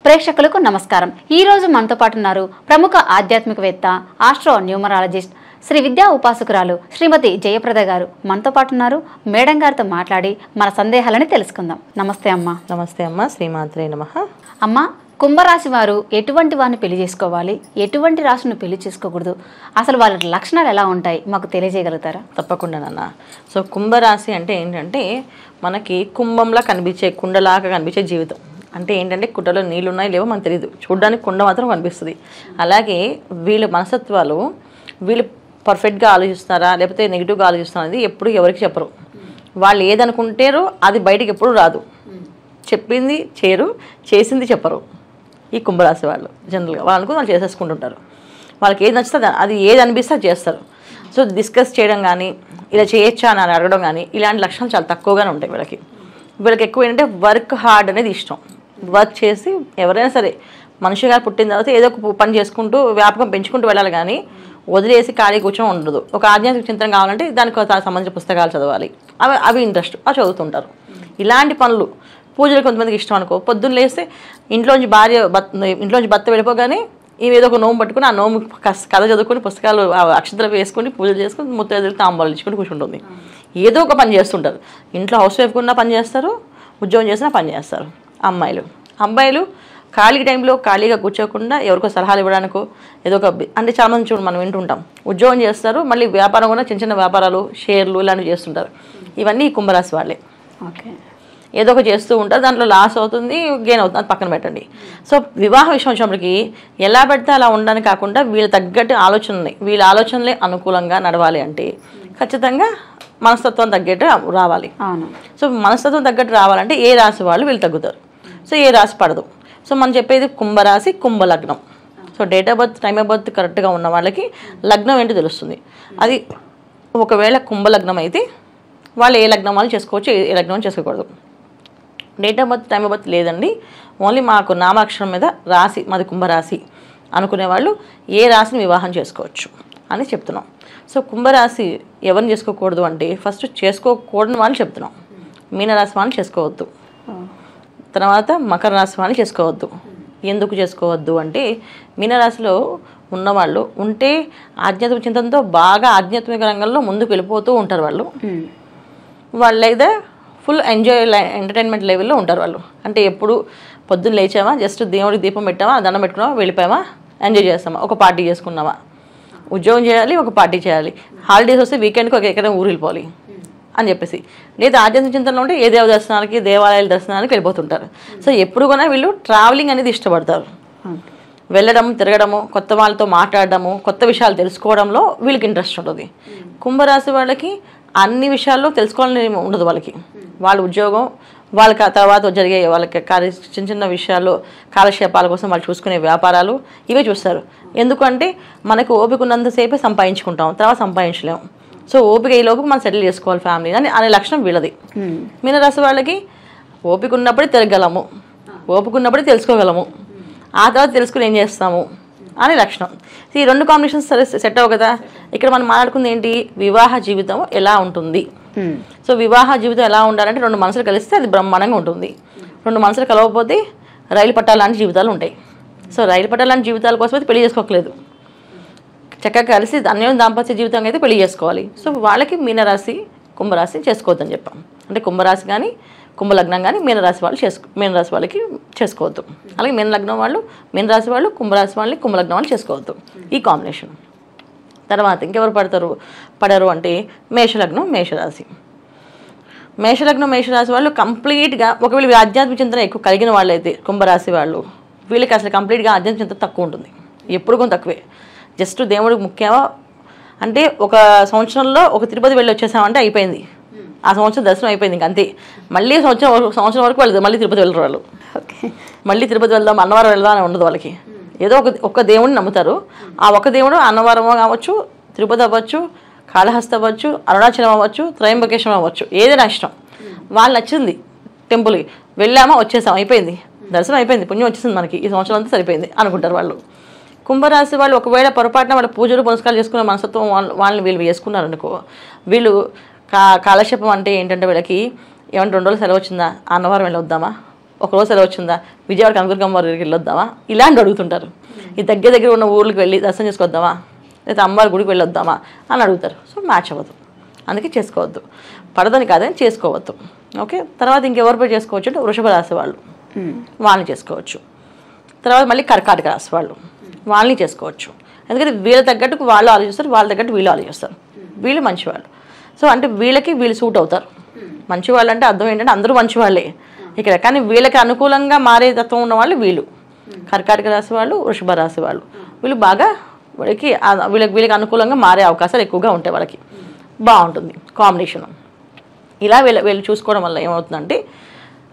ప్రేక్షకులకు నమస్కారం. ఈ రోజు మనతో పాటు ఉన్నారు ప్రముఖ ఆధ్యాత్మికవేత్త, ఆస్ట్రో న్యూమరాలజిస్ట్, శ్రీ విద్యా ఉపాసకురాలు శ్రీమతి జయప్రద గారు మనతో పాటు ఉన్నారు. మేడం గారితో మాట్లాడి మన సందేహాలని తెలుసుకుందాం. నమస్తే అమ్మ. నమస్తే అమ్మ. శ్రీమాత్రే నమః. అమ్మ, కుంభరాశి వారు ఎటువంటి వారిని పెళ్లి చేసుకోవాలి, ఎటువంటి రాశిని పెళ్లి చేసుకోకూడదు, అసలు వాళ్ళ లక్షణాలు ఎలా ఉంటాయి మాకు తెలియజేయగలుగుతారా? తప్పకుండా నాన్న. సో కుంభరాశి అంటే ఏంటంటే మనకి కుంభంలా కనిపించే, కుండలాగా కనిపించే జీవితం. అంటే ఏంటంటే కుండలో నీళ్ళు ఉన్నాయి లేవో మనకు తెలియదు, చూడడానికి కుండ మాత్రం కనిపిస్తుంది. అలాగే వీళ్ళ మనస్తత్వాలు, వీళ్ళు పర్ఫెక్ట్గా ఆలోచిస్తారా లేకపోతే నెగిటివ్గా ఆలోచిస్తారా అనేది ఎప్పుడు ఎవరికి చెప్పరు. వాళ్ళు ఏదనుకుంటారో అది బయటికి ఎప్పుడు రాదు. చెప్పింది చేయరు, చేసింది చెప్పరు. ఈ కుంభరాశి వాళ్ళు జనరల్గా వాళ్ళు వాళ్ళు చేసేసుకుంటుంటారు. వాళ్ళకి ఏది నచ్చితే అది ఏది అనిపిస్తే అది చేస్తారు. సో డిస్కస్ చేయడం కానీ, ఇలా చేయొచ్చా అని అడగడం కానీ, ఇలాంటి లక్షణాలు చాలా తక్కువగానే ఉంటాయి వీళ్ళకి. వీళ్ళకి ఎక్కువ ఏంటంటే వర్క్ హార్డ్ అనేది ఇష్టం. వర్క్ చేసి ఎవరైనా సరే మనిషిగా పుట్టిన తర్వాత ఏదో ఒక పని చేసుకుంటూ వ్యాపకం పెంచుకుంటూ వెళ్ళాలి, కానీ వదిలేసి ఖాళీ కూర్చొని ఉండదు. ఒక ఆధ్యాత్మిక చింతన కావాలంటే దానికి సంబంధించిన పుస్తకాలు చదవాలి, అవి ఇంట్రెస్ట్, అవి చదువుతుంటారు. ఇలాంటి పనులు, పూజలు కొంతమందికి ఇష్టం అనుకో, పొద్దున్న లేస్తే ఇంట్లోంచి భర్త వెళ్ళిపోగానే ఇవి ఏదో ఒక నోము పట్టుకుని ఆ నోము కథ చదువుకొని పుస్తకాలు అక్షతలు వేసుకొని పూజలు చేసుకుని ముత్తైదులు తాంబాలు ఇచ్చుకొని కూర్చుంటుంది. ఏదో ఒక పని చేస్తుంటారు. ఇంట్లో హౌస్ వైఫ్ కూడా పని చేస్తారు, ఉద్యోగం చేసినా పని చేస్తారు. అబ్బాయిలు ఖాళీ టైంలో ఖాళీగా కూర్చోకుండా ఎవరికో సలహాలు ఇవ్వడానికో ఏదో ఒక, అంటే చాలా మంది చూడు మనం వింటుంటాం, ఉద్యోగం చేస్తారు, మళ్ళీ వ్యాపారం కూడా చిన్న చిన్న వ్యాపారాలు, షేర్లు ఇలాంటివి చేస్తుంటారు. ఇవన్నీ కుంభరాశి వాళ్ళే. ఓకే, ఏదో ఒక చేస్తూ ఉంటారు, దాంట్లో లాస్ అవుతుంది, గెయిన్ అవుతుంది, అది పక్కన పెట్టండి. సో వివాహ విషయం వచ్చినప్పటికి ఎలా పెడితే అలా ఉండడానికి కాకుండా వీళ్ళ తగ్గట్టు ఆలోచనలు ఉన్నాయి. వీళ్ళ ఆలోచనలే అనుకూలంగా నడవాలి అంటే ఖచ్చితంగా మనస్తత్వం తగ్గట్టు రావాలి. అవును. సో మనస్తత్వం తగ్గట్టు రావాలంటే ఏ రాశి వాళ్ళు వీళ్ళు తగ్గుతారు. సో ఏ రాశి పడదు. సో మనం చెప్పేది కుంభరాశి, కుంభలగ్నం. So date of birth, time of birth కరెక్ట్గా ఉన్న వాళ్ళకి లగ్నం ఏంటో తెలుస్తుంది. అది ఒకవేళ కుంభలగ్నం అయితే వాళ్ళు ఏ లగ్నం వాళ్ళు చేసుకోవచ్చు, ఏ లగ్నం చేసుకోకూడదు. Date of birth, time of birth లేదండి, ఓన్లీ మాకు నామాక్షరం మీద రాశి మాది కుంభరాశి అనుకునే వాళ్ళు ఏ రాశిని వివాహం చేసుకోవచ్చు అని చెప్తున్నాం. సో కుంభరాశి ఎవరిని చేసుకోకూడదు అంటే ఫస్ట్ చేసుకోకూడని వాళ్ళు చెప్తున్నాం. మీనరాశి వాళ్ళని చేసుకోవద్దు, తర్వాత మకర రాశి వాళ్ళని చేసుకోవద్దు. ఎందుకు చేసుకోవద్దు అంటే మీనరాశిలో ఉన్నవాళ్ళు ఉంటే ఆధ్యాత్మిక చింతనతో బాగా ఆధ్యాత్మిక రంగంలో ముందుకు వెళ్ళిపోతూ ఉంటారు. వాళ్ళు అయితే ఫుల్ ఎంటర్టైన్మెంట్ లెవెల్లో ఉంటారు వాళ్ళు. అంటే ఎప్పుడు పొద్దున్న లేచామా, జస్ట్ దేవుడికి దీపం పెట్టామా, దండం పెట్టుకున్నామా, వెళ్ళిపోయామా, ఎంజాయ్ చేస్తామా, ఒక పార్టీ చేసుకున్నామా, ఉద్యోగం చేయాలి, ఒక పార్టీ చేయాలి, హాలిడేస్ వస్తే వీకెండ్కి ఒక ఎక్కడైనా ఊరు వెళ్ళిపోవాలి అని చెప్పేసి, లేదా ఆధ్యాత్మిక చింతనలో ఉంటే ఏ దేవ దర్శనానికి, దేవాలయాల దర్శనానికి వెళ్ళిపోతుంటారు. సో ఎప్పుడు కూడా వీళ్ళు ట్రావెలింగ్ అనేది ఇష్టపడతారు. వెళ్ళడం, తిరగడము, కొత్త వాళ్ళతో మాట్లాడడము, కొత్త విషయాలు తెలుసుకోవడంలో వీళ్ళకి ఇంట్రెస్ట్ ఉంటుంది. కుంభరాశి వాళ్ళకి అన్ని విషయాల్లో తెలుసుకోవాలని ఉండదు. వాళ్ళ ఉద్యోగం, వాళ్ళకి ఆ తర్వాత జరిగే వాళ్ళకి చిన్న చిన్న విషయాల్లో కాలక్షేపాల కోసం వాళ్ళు చూసుకునే వ్యాపారాలు ఇవే చూస్తారు. ఎందుకంటే మనకు ఓపిక ఉన్నంతసేపే సంపాదించుకుంటాం, తర్వాత సంపాదించలేము. సో ఓపిక ఈ లోపు మనం సెటిల్ చేసుకోవాలి ఫ్యామిలీ అనే లక్షణం వీళ్ళది. మీనరాశి వాళ్ళకి ఓపిక ఉన్నప్పుడే తిరగలము, ఓపిక ఉన్నప్పుడే తెలుసుకోగలము, ఆ తర్వాత తెలుసుకుని ఏం చేస్తాము అనే లక్షణం. ఈ రెండు కాంబినేషన్స్ సరే సెట్ అవ్వ కదా. ఇక్కడ మనం మాట్లాడుకుంది ఏంటి, వివాహ జీవితం ఎలా ఉంటుంది. సో వివాహ జీవితం ఎలా ఉండాలంటే రెండు మనసులు కలిస్తే అది బ్రహ్మాండంగా ఉంటుంది. రెండు మనసులు కలవకపోతే రైలు పట్టాల లాంటి జీవితాలు ఉంటాయి. సో రైలు పట్టాల లాంటి జీవితాల కోసం అయితే పెళ్లి చేసుకోకలేదు, చక్కగా కలిసి అన్యోన్య దాంపత్య జీవితంగా అయితే పెళ్లి చేసుకోవాలి. సో వాళ్ళకి మీనరాశి, కుంభరాశి చేసుకోవద్దని చెప్పాం. అంటే కుంభరాశి కానీ, కుంభలగ్నం కానీ మీనరాశి మీనరాశి వాళ్ళకి చేసుకోవద్దు. అలాగే మీనలగ్నం వాళ్ళు, మీనరాశి వాళ్ళు, కుంభరాశి వాళ్ళని, కుంభలగ్నం వాళ్ళు చేసుకోవద్దు. ఈ కాంబినేషన్. తర్వాత ఇంకెవరు పడరు అంటే మేషలగ్నం, మేషరాశి. మేషరాశి వాళ్ళు కంప్లీట్గా, ఒకవేళ ఆధ్యాత్మిక చింతన ఎక్కువ కలిగిన వాళ్ళు అయితే కుంభరాశి వాళ్ళు, వీళ్ళకి అసలు కంప్లీట్గా ఆధ్యాత్మిక చింతన తక్కువ ఉంటుంది, ఎప్పుడు కొంత తక్కువే. జస్ట్ దేవుడికి ముఖ్యంగా అంటే ఒక సంవత్సరంలో ఒక తిరుపతి వెళ్ళి వచ్చేసామంటే అయిపోయింది, ఆ సంవత్సరం దర్శనం అయిపోయింది, ఇంక అంతే. మళ్ళీ సంవత్సరం వరకు వెళ్తారు, మళ్ళీ తిరుపతి వెళ్ళరు వాళ్ళు. మళ్ళీ తిరుపతి వెళ్దాం, అన్నవరం వెళ్దాం అని ఉండదు వాళ్ళకి. ఏదో ఒక దేవుడిని నమ్ముతారు. ఆ ఒక దేవుడు అన్నవరం కావచ్చు, తిరుపతి అవ్వచ్చు, కాళహస్తి అవ్వచ్చు, అరుణాచలం అవ్వచ్చు, త్రయంబకేశ్వరం అవ్వచ్చు, ఏదైనా ఇష్టం. వాళ్ళు నచ్చింది టెంపుల్కి వెళ్ళామా, వచ్చేసాం, అయిపోయింది, దర్శనం అయిపోయింది, పుణ్యం వచ్చేసింది మనకి, ఈ సంవత్సరం అంతా సరిపోయింది అనుకుంటారు వాళ్ళు. కుంభరాశి వాళ్ళు ఒకవేళ పొరపాటున వాళ్ళ పూజలు పునస్కారాలు చేసుకునే మనస్తత్వం వాళ్ళని వీళ్ళు చేసుకున్నారనుకో, వీళ్ళు కాలక్షేపం అంటే ఏంటంటే వీళ్ళకి ఏమంటే 2 రోజులు సెలవు వచ్చిందా, అన్నవరం వెళ్ళొద్దామా, ఒకరోజు సెలవు వచ్చిందా, విజయవాడ కనకదుర్గమ్మ వారికి వెళ్ళొద్దామా, ఇలాంటి అడుగుతుంటారు. ఈ దగ్గర ఉన్న ఊళ్ళకి వెళ్ళి దర్శనం చేసుకొద్దామా, లేదా అమ్మవారి గుడికి వెళ్ళొద్దామా అని అడుగుతారు. సో మ్యాచ్ అవ్వదు, అందుకే చేసుకోవద్దు. పడదని కాదని చేసుకోవద్దు. ఓకే, తర్వాత ఇంకెవరిపై చేసుకోవచ్చు అంటే వృషభ రాశి వాళ్ళు, వాళ్ళని చేసుకోవచ్చు. తర్వాత మళ్ళీ కర్కాటక రాశి వాళ్ళని చేసుకోవచ్చు. ఎందుకంటే వీళ్ళ తగ్గట్టుకు వాళ్ళు ఆలోచిస్తారు, వాళ్ళ తగ్గట్టు వీళ్ళు ఆలోచిస్తారు. వీళ్ళు మంచివాళ్ళు. సో అంటే వీళ్ళు సూట్ అవుతారు. మంచివాళ్ళు అంటే అర్థం ఏంటంటే అందరూ మంచివాళ్ళే ఇక్కడ, కానీ వీళ్ళకి అనుకూలంగా మారే తత్వం ఉన్న వాళ్ళు వీళ్ళు, కర్కాటక రాశి వాళ్ళు, వృషభ రాశి వాళ్ళు. వీళ్ళు బాగా వీళ్ళకి అనుకూలంగా మారే అవకాశాలు ఎక్కువగా ఉంటాయి. వాళ్ళకి బాగుంటుంది కాంబినేషన్. ఇలా వీళ్ళు చూసుకోవడం వల్ల ఏమవుతుందంటే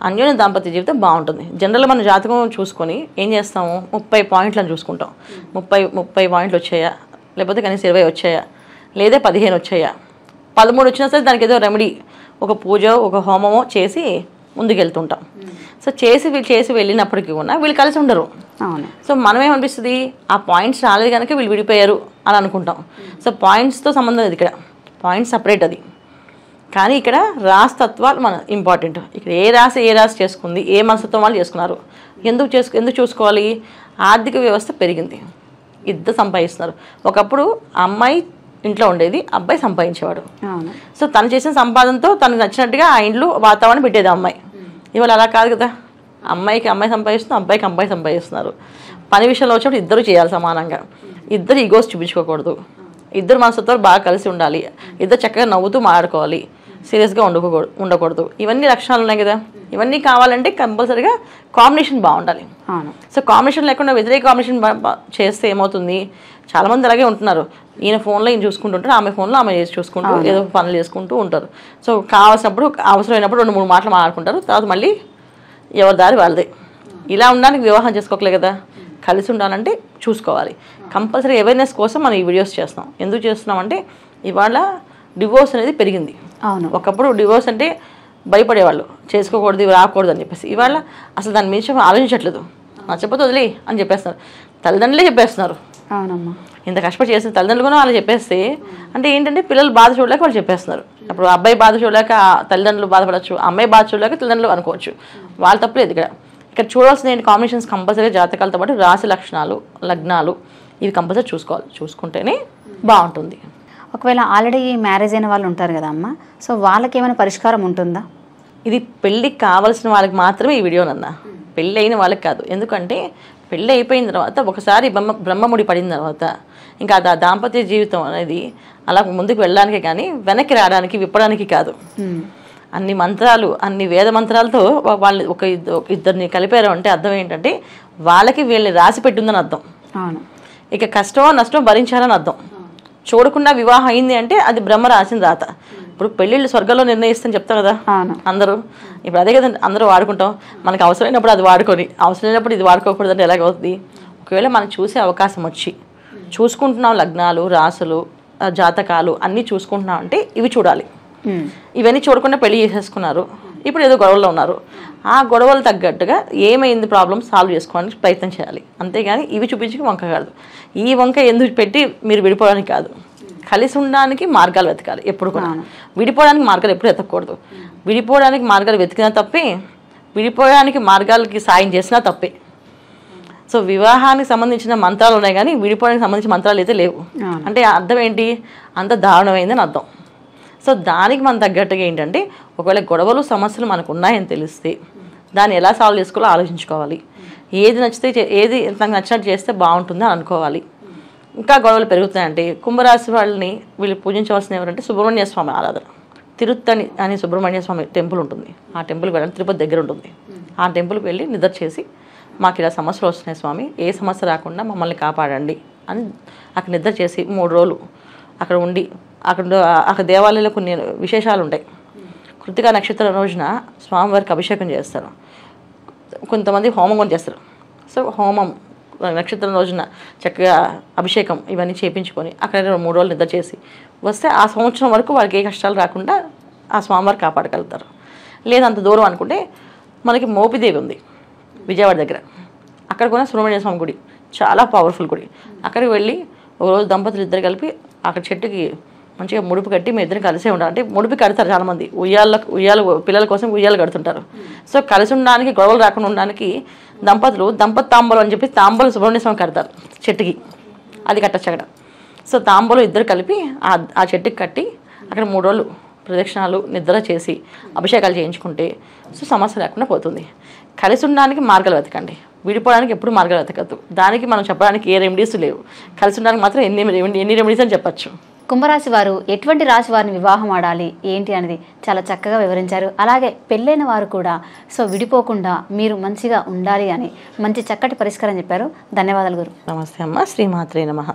అన్యోన్య దాంపత్య జీవితం బాగుంటుంది. జనరల్గా మన జాతకం చూసుకొని ఏం చేస్తాము, 30 పాయింట్లను చూసుకుంటాం. 30 పాయింట్లు వచ్చాయా, లేకపోతే కనీసం 20 వచ్చాయా, లేదా 15 వచ్చాయా, 13 వచ్చినా సరే దానికి ఏదో రెమెడీ, ఒక పూజ, ఒక హోమమో చేసి ముందుకెళ్తుంటాం. సో చేసి వెళ్ళినప్పటికీ కూడా వీళ్ళు కలిసి ఉండరు. సో మనమేమనిపిస్తుంది, ఆ పాయింట్స్ రాలేదు కనుక వీళ్ళు విడిపోయారు అని అనుకుంటాం. సో పాయింట్స్తో సంబంధం లేదు ఇక్కడ, పాయింట్స్ సపరేట్ అది. కానీ ఇక్కడ రాశి తత్వాలు మన ఇంపార్టెంట్. ఇక్కడ ఏ రాశి చేసుకుంది, ఏ మనస్తత్వం వాళ్ళు చేసుకున్నారు, ఎందుకు చూసుకోవాలి. ఆర్థిక వ్యవస్థ పెరిగింది, ఇద్దరు సంపాదిస్తున్నారు. ఒకప్పుడు అమ్మాయి ఇంట్లో ఉండేది, అబ్బాయి సంపాదించేవాడు. సో తను చేసిన సంపాదనతో తనకు నచ్చినట్టుగా ఆ ఇంట్లో వాతావరణం పెట్టేది అమ్మాయి. ఇవాళ అలా కాదు కదా, అమ్మాయికి అమ్మాయి సంపాదిస్తున్నారు, అబ్బాయికి అబ్బాయి సంపాదిస్తున్నారు. పని విషయంలో వచ్చినప్పుడు ఇద్దరు చేయాలి సమానంగా. ఇద్దరు ఈగోస్ చూపించుకోకూడదు, ఇద్దరు మనసుతో బాగా కలిసి ఉండాలి, ఇద్దరు చక్కగా నవ్వుతూ మాట్లాడుకోవాలి, సీరియస్గా ఉండకూడదు. ఇవన్నీ లక్షణాలు ఉన్నాయి కదా. ఇవన్నీ కావాలంటే కంపల్సరీగా కాంబినేషన్ బాగుండాలి. సో కాంబినేషన్ లేకుండా వ్యతిరేక కాంబినేషన్ చేస్తే ఏమవుతుంది, చాలామంది అలాగే ఉంటున్నారు. ఈయన ఫోన్లో ఈయన చూసుకుంటుంటారు, ఆమె ఫోన్లో ఆమె చూసుకుంటూ ఏదో పనులు చేసుకుంటూ ఉంటారు. సో కావాల్సినప్పుడు అవసరమైనప్పుడు 2-3 మాటలు మాట్లాడుకుంటారు, తర్వాత మళ్ళీ ఎవరి దారి వాళ్ళదే. ఇలా ఉండడానికి వివాహం చేసుకోకలే కదా. కలిసి ఉండాలంటే చూసుకోవాలి. కంపల్సరీ అవేర్నెస్ కోసం మనం ఈ వీడియోస్ చేస్తాం. ఎందుకు చేస్తున్నామంటే ఇవాళ డివోర్స్ అనేది పెరిగింది. ఒకప్పుడు డివోర్స్ అంటే భయపడేవాళ్ళు, చేసుకోకూడదు, రాకూడదు అని చెప్పేసి. ఇవాళ అసలు దాని మీద ఆలోచించట్లేదు, నచ్చకపోతే వదిలే అని చెప్పేస్తున్నారు. తల్లిదండ్రులే చెప్పేస్తున్నారు. ఇంత కష్టపడి చేసిన తల్లిదండ్రులు కూడా వాళ్ళు చెప్పేస్తే అంటే ఏంటంటే పిల్లలు బాధ చూడలేక వాళ్ళు చెప్పేస్తున్నారు. అప్పుడు అబ్బాయి బాధ చూడలేక తల్లిదండ్రులు బాధపడచ్చు, అమ్మాయి బాధ చూడలేక తల్లిదండ్రులు అనుకోవచ్చు. వాళ్ళు తప్పలేదు. ఇక్కడ చూడాల్సిన ఏంటి, కాంబినేషన్స్ కంపల్సరీ జాతకాలతో పాటు రాశి లక్షణాలు, లగ్నాలు ఇవి కంపల్సరీ చూసుకుంటేనే బాగుంటుంది. ఒకవేళ ఆల్రెడీ మ్యారేజ్ అయిన వాళ్ళు ఉంటారు కదా అమ్మ, సో వాళ్ళకి ఏమైనా పరిష్కారం ఉంటుందా? ఇది పెళ్ళికి కావాల్సిన వాళ్ళకి మాత్రమే ఈ వీడియోనన్నా, పెళ్ళి అయిన వాళ్ళకి కాదు. ఎందుకంటే పెళ్ళి అయిపోయిన తర్వాత ఒకసారి బ్రహ్మముడి పడిన తర్వాత ఇంకా ఆ దాంపత్య జీవితం అనేది అలా ముందుకు వెళ్ళడానికి కానీ వెనక్కి రావడానికి విప్పడానికి కాదు. అన్ని మంత్రాలు, అన్ని వేద మంత్రాలతో వాళ్ళని ఇద్దరిని కలిపారు అంటే అర్థం ఏంటంటే వాళ్ళకి వీళ్ళని రాసి పెట్టిందని అర్థం. ఇక కష్టమో నష్టమో భరించాలని అర్థం. చూడకుండా వివాహం అయింది అంటే అది బ్రహ్మ రాసిన రాత. ఇప్పుడు పెళ్ళిళ్ళు స్వర్గంలో నిర్ణయిస్తాను చెప్తారు కదా అందరూ. ఇప్పుడు అదే కదా అందరూ వాడుకుంటాం. మనకు అవసరమైనప్పుడు అది వాడుకొని, అవసరం లేనప్పుడు ఇది వాడుకోకూడదు అంటే ఎలాగవుతుంది? ఒకవేళ మనం చూసే అవకాశం వచ్చి చూసుకుంటున్నాం, లగ్నాలు, రాసులు, జాతకాలు అన్నీ చూసుకుంటున్నాం అంటే ఇవి చూడాలి. ఇవన్నీ చూడకుండా పెళ్లి చేసేసుకున్నారు, ఇప్పుడు ఏదో గొడవల్లో ఉన్నారు. ఆ గొడవలు తగ్గట్టుగా ఏమైంది ప్రాబ్లమ్ సాల్వ్ చేసుకోవడానికి ప్రయత్నం చేయాలి. అంతేగాని ఇవి చూపించి వంక కాదు. ఈ వంక ఎందుకు పెట్టి మీరు విడిపోవడానికి కాదు, కలిసి ఉండడానికి మార్గాలు వెతకాలి ఎప్పుడు కూడా. విడిపోవడానికి మార్గాలు ఎప్పుడు వెతకూడదు. విడిపోవడానికి మార్గాలు వెతికినా తప్పే, విడిపోవడానికి మార్గాలకి సాయం చేసినా తప్పే. సో వివాహానికి సంబంధించిన మంత్రాలు ఉన్నాయి కానీ విడిపోవడానికి సంబంధించిన మంత్రాలు అయితే లేవు. అంటే అర్థం ఏంటి, అంత దారుణమైందని అర్థం. సో దానికి మనం తగ్గట్టుగా ఏంటంటే ఒకవేళ గొడవలు సమస్యలు మనకు ఉన్నాయని తెలిస్తే దాన్ని ఎలా సాల్వ్ చేసుకోవాలో ఆలోచించుకోవాలి. ఏది నచ్చితే ఏది నాకు నచ్చినట్టు చేస్తే బాగుంటుందో అనుకోవాలి. ఇంకా గొడవలు పెరుగుతాయంటే కుంభరాశి వాళ్ళని వీళ్ళు పూజించవలసిన ఎవరంటే సుబ్రహ్మణ్య స్వామి ఆరాధన. తిరుత్తని అని సుబ్రహ్మణ్య స్వామి టెంపుల్ ఉంటుంది. ఆ టెంపుల్కి వెళ్ళండి, తిరుపతి దగ్గర ఉంటుంది. ఆ టెంపుల్కి వెళ్ళి నిద్ర చేసి మాకు ఇలా సమస్యలు వస్తున్నాయి స్వామి, ఏ సమస్య రాకుండా మమ్మల్ని కాపాడండి అని అక్కడ నిద్ర చేసి 3 రోజులు అక్కడ ఉండి అక్కడ దేవాలయంలో కొన్ని విశేషాలు ఉంటాయి. కృతికా నక్షత్రం రోజున స్వామివారికి అభిషేకం చేస్తారు, కొంతమంది హోమం కూడా చేస్తారు. సో హోమం నక్షత్రం రోజున చక్కగా అభిషేకం ఇవన్నీ చేయించుకొని అక్కడ 3 రోజులు నిద్ర చేసి వస్తే ఆ సంవత్సరం వరకు వాళ్ళకి ఏ కష్టాలు రాకుండా ఆ స్వామివారు కాపాడగలుగుతారు. లేదంత దూరం అనుకుంటే మనకి మోపిదేవి ఉంది విజయవాడ దగ్గర, అక్కడ కూడా సుబ్రహ్మణ్య స్వామి గుడి చాలా పవర్ఫుల్ గుడి. అక్కడికి వెళ్ళి ఒకరోజు దంపతులు ఇద్దరు కలిపి అక్కడ చెట్టుకి మంచిగా ముడుపు కట్టి మీ ఇద్దరు కలిసే ఉండాలి. అంటే ముడుపు కడతారు చాలామంది, ఉయ్యాల పిల్లల కోసం ఉయ్యాలు కడుతుంటారు. సో కలిసి ఉండడానికి, గొడవలు రాకుండా ఉండడానికి దంపతులు తాంబూలం అని చెప్పి తాంబూలం సుబ్రహ్మణ్య స్వామి కడతారు చెట్టుకి, అది కట్టచ్చు అక్కడ. సో తాంబూలం ఇద్దరు కలిపి ఆ చెట్టుకి కట్టి అక్కడ 3 రోజులు ప్రదక్షిణాలు నిద్ర చేసి అభిషేకాలు చేయించుకుంటే సో సమస్య లేకుండా పోతుంది. కలిసి ఉండడానికి మార్గాలు వెతకండి, విడిపోవడానికి ఎప్పుడు మార్గాలు వెతకద్దు. దానికి మనం చెప్పడానికి ఏ రెమెడీస్ లేవు, కలిసి ఉండడానికి మాత్రం ఎన్ని రెమెడీస్ అని చెప్పచ్చు. కుంభరాశి వారు ఎటువంటి రాశి వారిని వివాహం ఆడాలి ఏంటి అనేది చాలా చక్కగా వివరించారు. అలాగే పెళ్ళైన వారు కూడా సో విడిపోకుండా మీరు మంచిగా ఉండాలి అని మంచి చక్కటి పరిష్కారం చెప్పారు. ధన్యవాదాలు గురు. నమస్తే అమ్మ. శ్రీమాత్రే నమః.